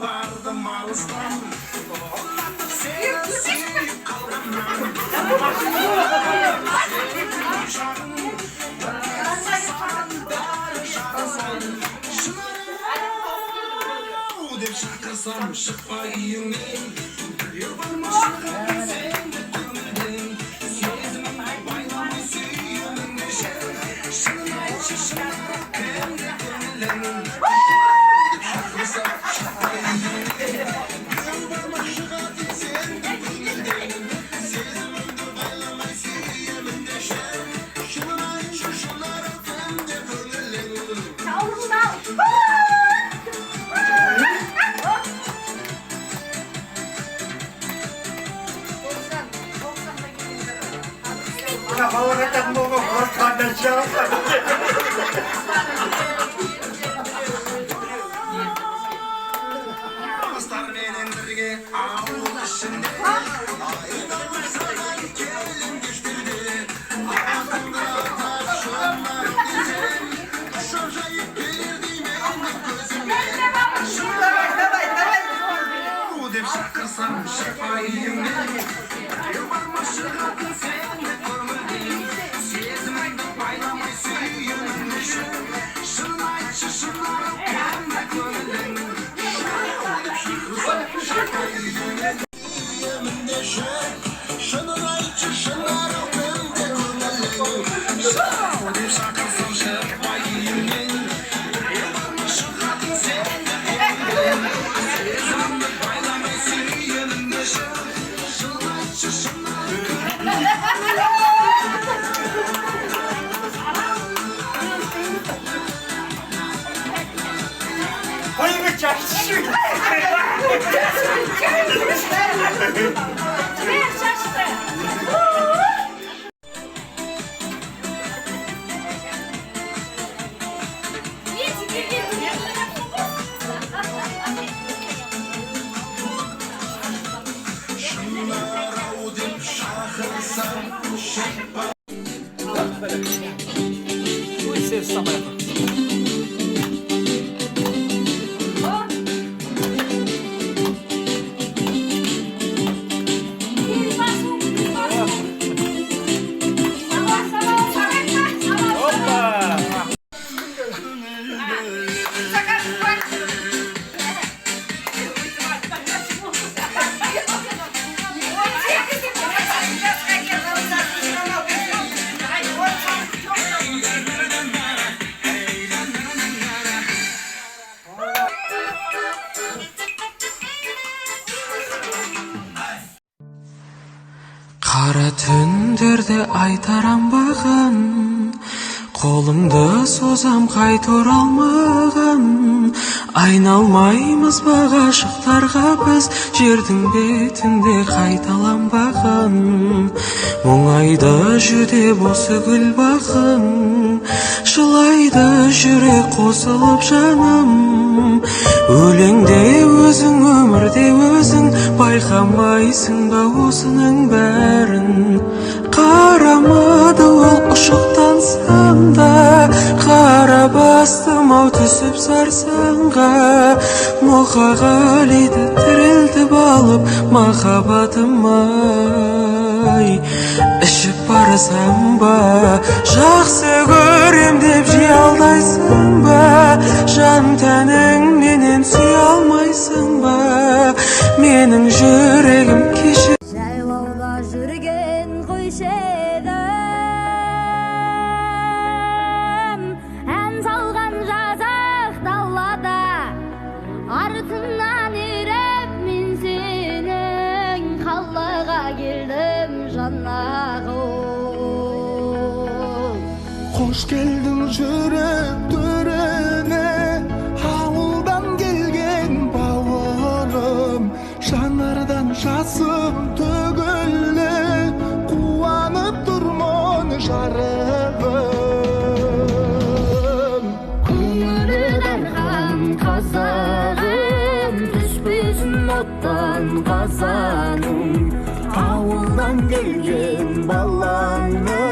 Bardım alıstan Onlattım seni sevip kaldım Dep şakırsam şıkmayım Yılbarmışlıkın sen de kömüldün Sezimim baylamı suyumun neşer Şının ayçı şınarım hem de kömüldün Dep şakırsam şıkmayım Yılbarmışlıkın sen de kömüldün Sezimim baylamı suyumun neşer Şının ayçı şınarım hem de kömüldün Kalau kita mau ngomong dan siapa? Kara tünderde aytarambağın Kolumda sozam kaytor almağın Aynalmaymiz bağaşıqtarga biz Жердің бетінде қайталанбағын Мұңайды жүдеп осы гүл бақын Жылайды жүрек қосылып жаным Өлеңде өзің, өмірде өзің Байқамайсың ба осының бәрін Қарамады ол ұшықтан санда Қара бастым ау түсіп сарсаңға Мұқағалиді тірілтіп алып махаббатым-ай Ішіп барсам ба жақсы көрем деп жей алдайсың ба Жан тәнің менен сүйе алмайсың ба mening yüregim kişi Жайлауда жүрген құйшы едім ән салған жазық далада артыңнан еріп мен сенің қалаға келдім жаннағым Hoş geldin жүрек төріне ауылдан келген бауырым жанардан жасым төгілді қуанып тұрмын жарығым көңілі дархан қазағым түспесін оттан қазаным ауылдан келген балаңның